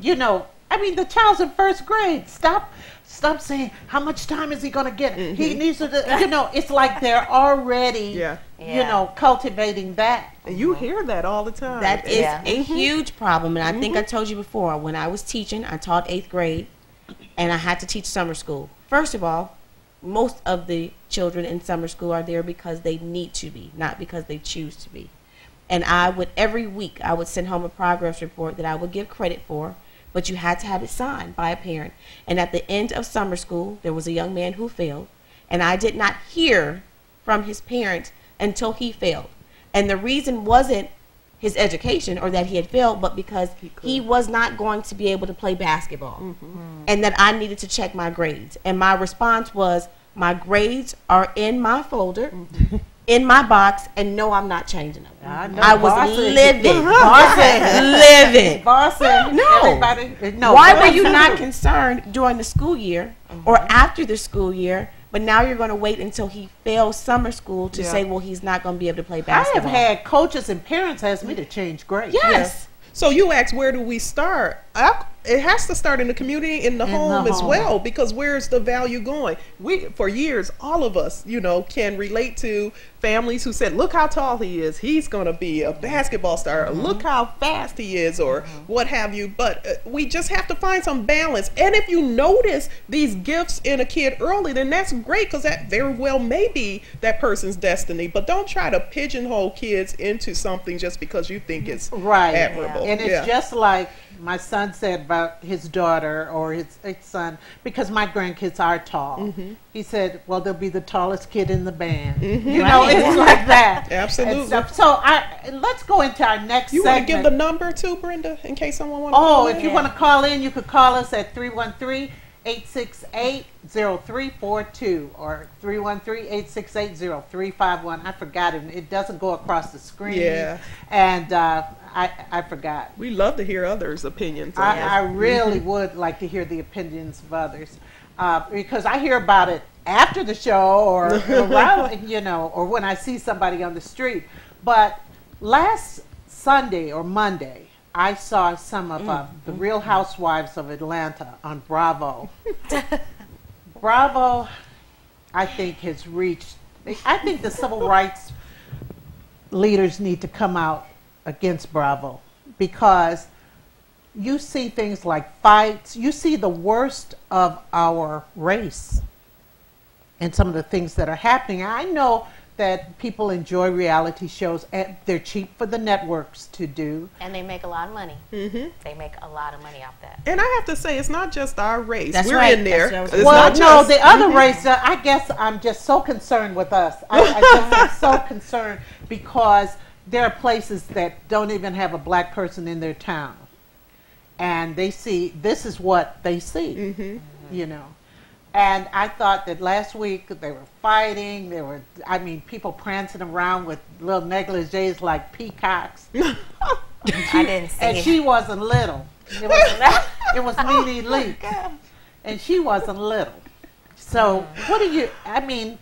you know, I mean, the child's in first grade. Stop saying, how much time is he going to get? He needs to, you know, it's like they're already, you know, cultivating that. And you hear that all the time. That is a huge problem. And I think I told you before, when I was teaching, I taught 8th grade, and I had to teach summer school. First of all, most of the children in summer school are there because they need to be, not because they choose to be. And I would, every week, I would send home a progress report that I would give credit for, but you had to have it signed by a parent. And at the end of summer school, there was a young man who failed, and I did not hear from his parent until he failed. And the reason wasn't his education or that he had failed, but because he was not going to be able to play basketball, and that I needed to check my grades. And my response was, my grades are in my folder, in my box, and no, I'm not changing them. I was living. Living. No. Why were you not concerned during the school year or after the school year? But now you're going to wait until he fails summer school to say, well, he's not going to be able to play basketball. I have had coaches and parents ask me to change grades. Yes. So you ask, where do we start? It has to start in the community, in the home as well, because where's the value going? For years, all of us, you know, can relate to families who said, look how tall he is. He's going to be a basketball star. Look how fast he is, or what have you. But we just have to find some balance. And if you notice these gifts in a kid early, then that's great, because that very well may be that person's destiny. But don't try to pigeonhole kids into something just because you think it's admirable. And it's just like my son said about his daughter or his son, because my grandkids are tall. He said, well, they'll be the tallest kid in the band. You know, it's like that. Absolutely. So let's go into our next segment. You want to give the number too, Brenda, in case someone wants to call in? If you want to call in, you could call us at 313-868-0342 or 313-868-0351. I forgot it. It doesn't go across the screen. Yeah. And I forgot. We love to hear others' opinions. I really would like to hear the opinions of others, because I hear about it after the show or around, you know, or when I see somebody on the street. But last Sunday or Monday, I saw some of the Real Housewives of Atlanta on Bravo. Bravo, I think, has reached, I think the civil rights leaders need to come out against Bravo, because you see things like fights, you see the worst of our race and some of the things that are happening. I know that people enjoy reality shows, and they're cheap for the networks to do. And they make a lot of money. They make a lot of money off that. And I have to say, it's not just our race. That's We're right. in there. Well, no, the other race, I guess I'm just so concerned with us. I just am so concerned because there are places that don't even have a black person in their town. And they see, this is what they see, you know. And I thought that last week they were fighting. There were, I mean, people prancing around with little negligees like peacocks. I didn't see and it. she wasn't little. It was Nene Leakes. And she wasn't little. So what do you, I mean,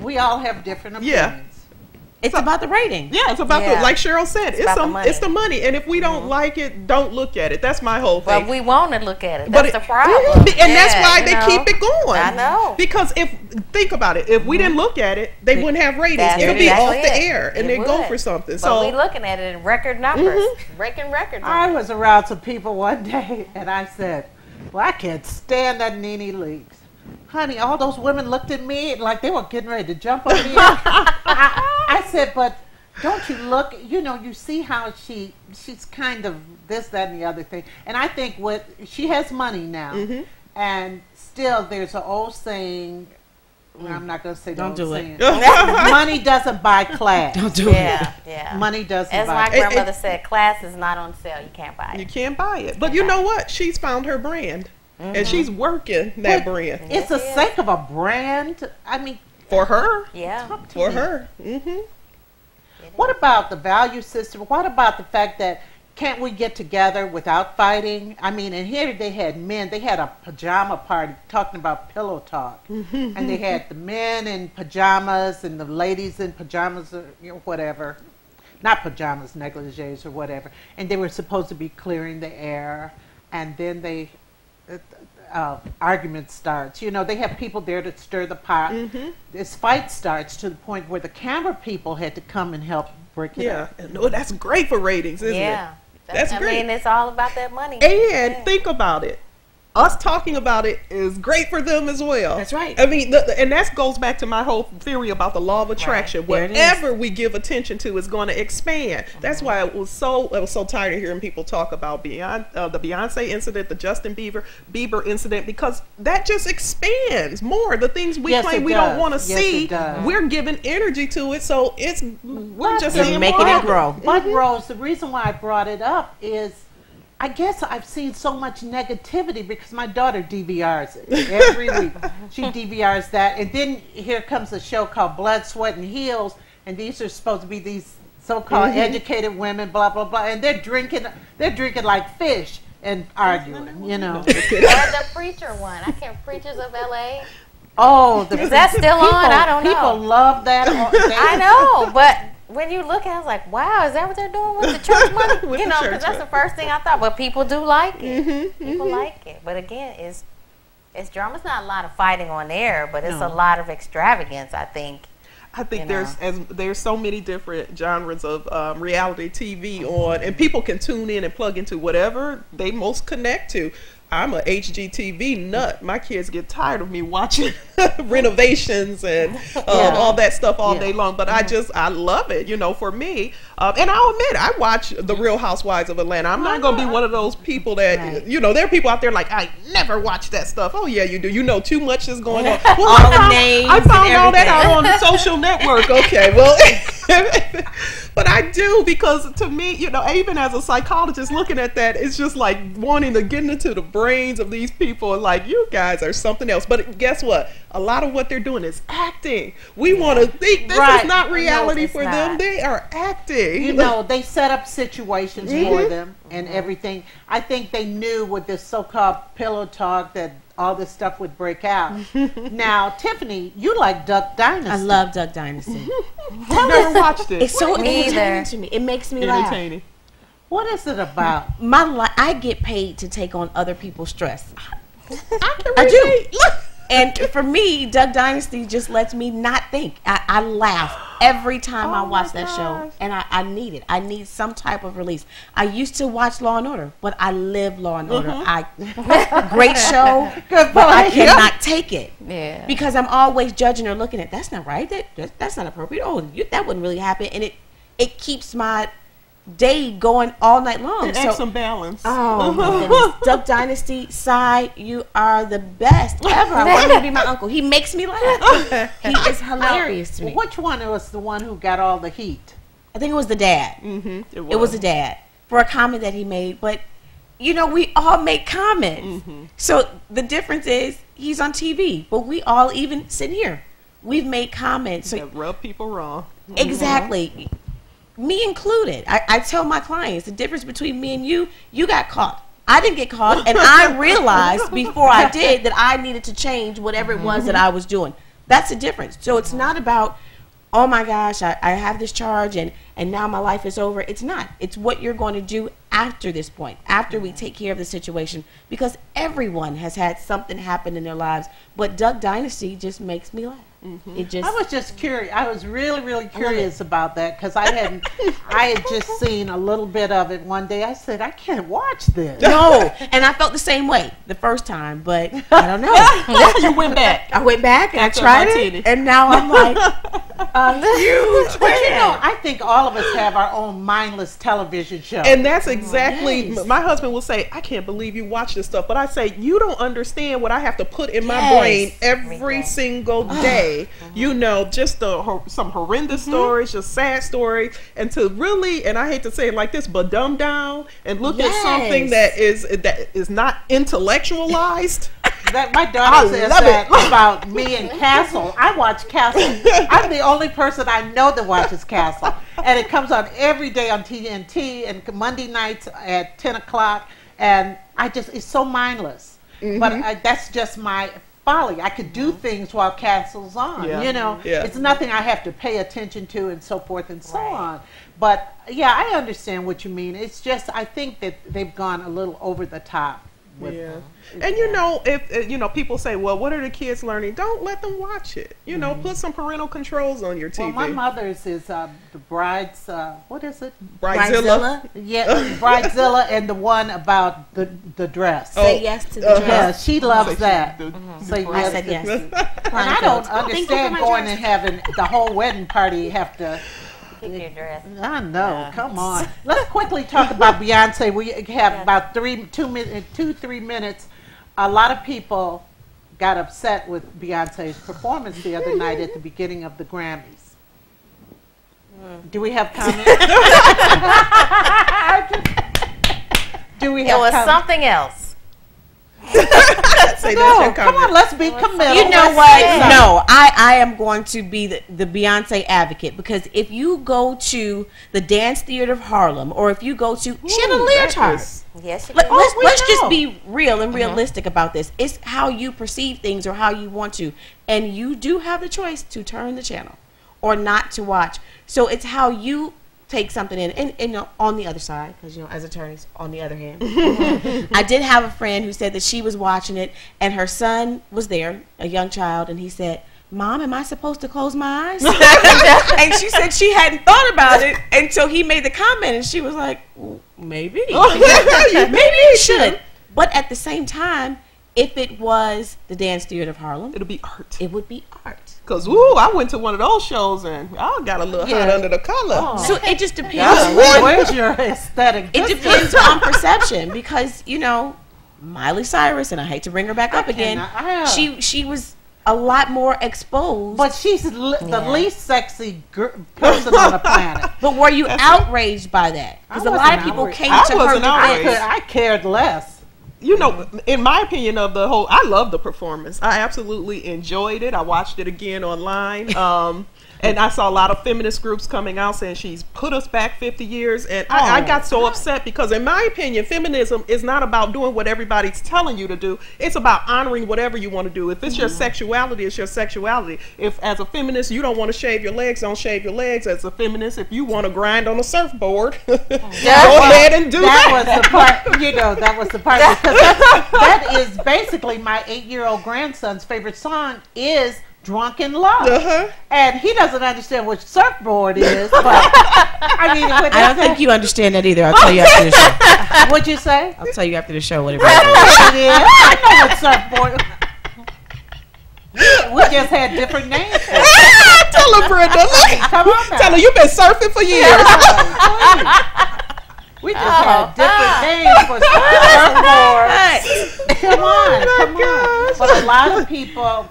we all have different opinions. Yeah. It's about the rating. Yeah, it's about Yeah. like Cheryl said, it's about the money. it's the money. And if we don't like it, don't look at it. That's my whole thing. But we want to look at it. But That's it- the problem. and that's Yeah, why you they know. keep it going. I know. Because think about it, if we didn't look at it, they wouldn't have ratings. That's It'll be exactly off the it. air, and It then go would. for something. But So we looking at it in record numbers, breaking records. I was around some people one day, and I said, well, I can't stand that Nene Leakes. Honey, all those women looked at me like they were getting ready to jump on me. I said, but don't you look, you know, you see how she's kind of this, that, and the other thing. And I think she has money now, and still there's an old saying, well, I'm not going to say Don't the old do saying. it. Money doesn't buy class. Don't do Yeah, yeah. Money doesn't As buy my grandmother said, class is not on sale. You can't buy you it. can't buy it. But you know what? She's found her brand, and she's working that brand It's the Yes, it sake of a brand. I mean, for her. Yeah. talk to For me. her. What about the value system? What about the fact that can't we get together without fighting? I mean, and here they had men. They had a pajama party talking about pillow talk, and they had the men in pajamas and the ladies in pajamas, or, you know, whatever, not pajamas, negligees or whatever. And they were supposed to be clearing the air, and then they. Argument starts. You know, they have people there to stir the pot. This fight starts to the point where the camera people had to come and help break it Yeah. up. And, oh, that's great for ratings, isn't Yeah. it? That's I great. mean, it's all about that money. And Yeah. think about it. Us talking about it is great for them as well. That's right. I mean, and that goes back to my whole theory about the law of attraction. There it is. Whatever we give attention to is going to expand. That's why I was so tired of hearing people talk about the Beyonce incident, the Justin Bieber incident, because that just expands more. The things we Yes, claim it we does. don't want to Yes, see, it does. we're giving energy to it. So we're just You're seeing making more it of grow. But Rose, the reason why I brought it up is I guess I've seen so much negativity because my daughter DVRs it every week. She DVRs that, and then here comes a show called Blood, Sweat, and Heels, and these are supposed to be these so-called educated women, blah blah blah, and they're drinking like fish and arguing, you know. Or the preacher one. I can't. Preachers of LA. Oh, Is that still on? I don't know. People love that. I know, but when you look at it, it's like, wow, is that what they're doing with the church money? With You the know, church because that's money. the first thing I thought. But people do like it. People like it. But again, it's drama. It's not a lot of fighting on air, but it's a lot of extravagance, I think. I think You there's so many different genres of reality TV on, and people can tune in and plug into whatever they most connect to. I'm a HGTV nut. My kids get tired of me watching renovations and all that stuff all day long. But I love it. You know, for me, and I'll admit, I watch The Real Housewives of Atlanta. I'm not going to be one of those people that, you know, there are people out there like, I never watch that stuff. Oh yeah, you do. You know too much is going on. Well, All the names I found and all that everything. out on the social network. Okay, well, but I do, because to me, you know, even as a psychologist looking at that, it's just like wanting to get into the brains of these people and like, you guys are something else. But guess what? A lot of what they're doing is acting. We want to think this Right. is not reality it's for not. them. They are acting. You know, they set up situations for them and everything. I think they knew with this so-called pillow talk that all this stuff would break out. Now, Tiffany, you like Duck Dynasty. I love Duck Dynasty. I've never watched it. It's so Me entertaining either. to me. It makes me laugh. entertaining. What is it about? I get paid to take on other people's stress. I can I do. relate. And for me, Duck Dynasty just lets me not think. I laugh every time I watch that show, and I need it. I need some type of release. I used to watch Law and Order, but I live Law and Order. Great show, Good but I point. cannot take it Yeah. because I'm always judging or looking at that's not right. That's not appropriate. Oh, that wouldn't really happen, and it keeps my day going all night long. It adds some balance. Oh my goodness. Duck Dynasty, Cy, you are the best ever. I want you to be my uncle. He makes me laugh. He is hilarious to me. Which one was the one who got all the heat? I think it was the dad. It was the dad for a comment that he made. But, you know, we all make comments. So the difference is he's on TV, but we all, even sitting here, we've made comments. So That rub people wrong. exactly. Me included. I tell my clients the difference between me and you got caught. I didn't get caught, and I realized before I did that I needed to change whatever it was that I was doing. That's the difference. So it's not about, oh my gosh, I have this charge and now my life is over. It's not. It's what you're going to do after this point, after we take care of the situation, because everyone has had something happen in their lives. But Duck Dynasty just makes me laugh. I was just curious. I was really curious about that because I had just seen a little bit of it one day. I said, I can't watch this. No, and I felt the same way the first time, but I don't know. You went back. I went back and I tried it, and now I'm like, huge. But you know, I think all of us have our own mindless television show. And that's exactly, my husband will say, I can't believe you watch this stuff. But I say, you don't understand what I have to put in my brain every single day. You know, just some horrendous stories, just sad stories. And to really, and I hate to say it like this, but dumb down and look at something that is not intellectualized. That my daughter says that about me and Castle. I watch Castle. I'm the only person I know that watches Castle, and it comes on every day on TNT and Monday nights at 10 o'clock. And it's so mindless. But that's just my folly. I could do things while Castle's on. You know, it's nothing I have to pay attention to, and so forth and so on. But yeah, I understand what you mean. It's just I think that they've gone a little over the top. And you know, if you know, people say, well, what are the kids learning? Don't let them watch it. You know, put some parental controls on your TV. Well, my mother's is the Bride's, what is it? Bridezilla? Yeah, Bridezilla, and the one about the dress. Say yes to the dress. Yeah, she loves that. Say I said yes. And I don't understand going and having the whole wedding party have to. Keep your dress. I know. Come on. Let's quickly talk about Beyonce. We have about 2-3 minutes. A lot of people got upset with Beyonce's performance the other night at the beginning of the Grammys. Do we have comments? Do we have It was comments? something else. Come on, let's be committed. You know what? No, I am going to be the Beyonce advocate, because if you go to the Dance Theater of Harlem, or if you go to, she had a leotard. Yes, Let's just be real and realistic about this. It's how you perceive things or how you want to, and you do have the choice to turn the channel or not to watch. So it's how you take something in, and on the other side, because you know, as attorneys, on the other hand, I did have a friend who said that she was watching it, and her son was there, a young child, and he said, "Mom, am I supposed to close my eyes?" And she said she hadn't thought about it until he made the comment, and she was like, well, maybe, maybe you should. But at the same time, if it was the Dance Theater of Harlem, it'll be art. It would be art. Because, I went to one of those shows and I got a little hot under the collar. So it just depends where's your aesthetic? It depends on perception, because, you know, Miley Cyrus, and I hate to bring her back up again, she was a lot more exposed. But she's the least sexy person on the planet. But were you outraged by that? Because a lot of people came to her defense. I cared less. You know, in my opinion of the whole, I love the performance. I absolutely enjoyed it. I watched it again online. And I saw a lot of feminist groups coming out saying she's put us back 50 years. And I got so upset because, in my opinion, feminism is not about doing what everybody's telling you to do. It's about honoring whatever you want to do. If it's your sexuality, it's your sexuality. If, as a feminist, you don't want to shave your legs, don't shave your legs. As a feminist, if you want to grind on a surfboard, go ahead and do that. That was the part, you know, that was the part. Because that is basically my 8-year-old grandson's favorite song is Drunk in Love. And he doesn't understand what surfboard is, but I mean, I don't think you understand that either. I'll tell you after the show. What'd you say? I'll tell you after the show whatever it is. I know what surfboard. We just had different names. Tell her, Brenda. Come on now. Tell her you've been surfing for years. We just had different names for surfboards. Come on. But a lot of people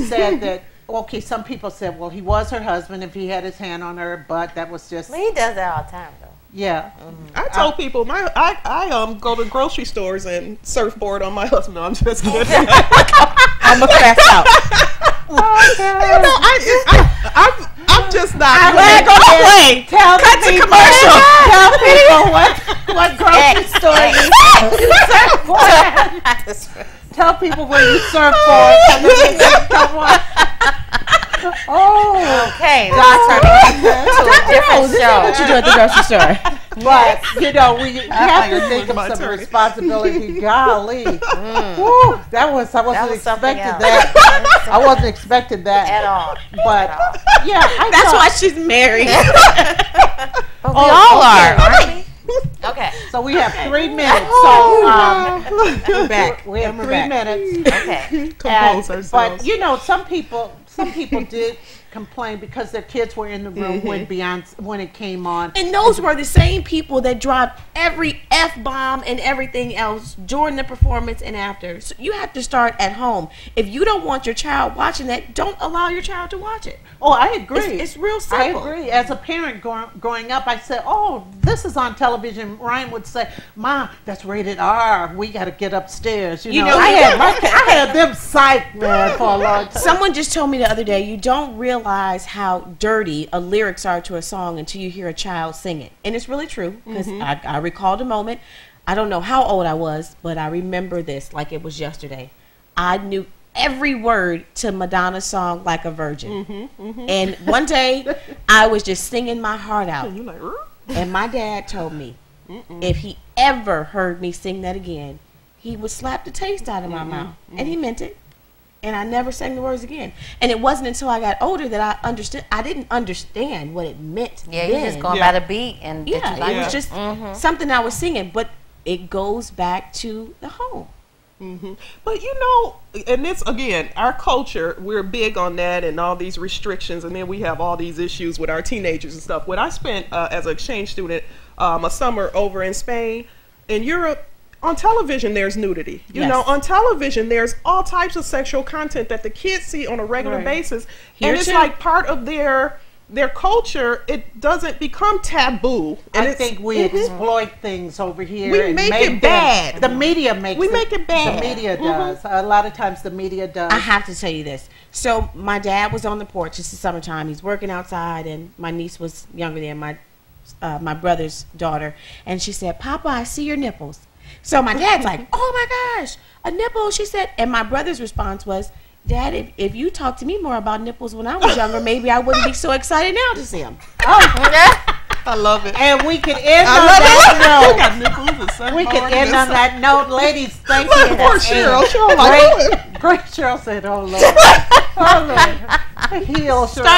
said that, okay, some people said, well, he was her husband if he had his hand on her butt. That was just... Well, he does that all the time, though. Yeah. I told people, I go to grocery stores and surfboard on my husband. No, I'm just kidding. I'm a crash out. You know, I'm just not. Tell Cut to people, commercial. Tell people what grocery store you serve for. Tell people where you serve for. Come on. Oh, okay. That's turning into a different show. What you do at the grocery store? But you know, we have to think of some responsibility. Golly, woo, I wasn't expecting that. I wasn't expecting that at all. But yeah, that's why she's married. But we all are, aren't we? Okay. So we have 3 minutes. So we're back. We have 3 minutes. Okay. Compose ourselves. But you know, some people did complain because their kids were in the room when it came on. And those were the same people that dropped every F-bomb and everything else during the performance and after. So you have to start at home. If you don't want your child watching that, don't allow your child to watch it. Oh, I agree. It's real simple. I agree. As a parent growing up, I said, oh, this is on television. Ryan would say, Mom, that's rated R. We got to get upstairs. You know, I had them psyched, man, for a long time. Someone just told me the other day, you don't realize how dirty lyrics are to a song until you hear a child sing it. And it's really true, because I recalled a moment. I don't know how old I was, but I remember this like it was yesterday. I knew every word to Madonna's song Like a Virgin. And one day I was just singing my heart out. And my dad told me if he ever heard me sing that again, he would slap the taste out of my mouth. And he meant it. And I never sang the words again. And it wasn't until I got older that I understood. I didn't understand what it meant. Yeah, you're just going by the beat. And it was just something I was singing. But it goes back to the home. But you know, and this again, our culture, we're big on that and all these restrictions, and then we have all these issues with our teenagers and stuff. When I spent as an exchange student a summer over in Spain, in Europe, on television there's nudity. You know, on television there's all types of sexual content that the kids see on a regular basis, and it's like part of their culture. It doesn't become taboo. And I think we exploit things over here. We make it bad. The media makes We make it bad. The media does. A lot of times the media does. I have to tell you this. So my dad was on the porch. It's the summertime. He's working outside, and my niece was younger than my brother's daughter, and she said, "Papa, I see your nipples." So my dad's like, "Oh my gosh, a nipple," she said. And my brother's response was, "Dad, if you talked to me more about nipples when I was younger, maybe I wouldn't be so excited now to see them." I love it. And we can end on that note. We can end on that note. Ladies, thank you. Poor Cheryl. Great Cheryl said, "Oh Lord." Oh Lord. Heal Cheryl.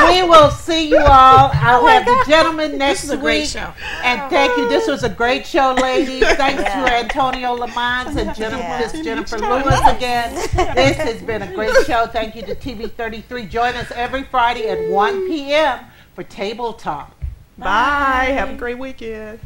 We will see you all. I'll have the gentleman next week. This is a great show. And thank you. This was a great show, ladies. Thanks to Antonio Lamont and Jennifer Lewis again. This has been a great show. Thank you to TV33. Join us every Friday at 1 p.m. for Table Talk. Bye. Have a great weekend.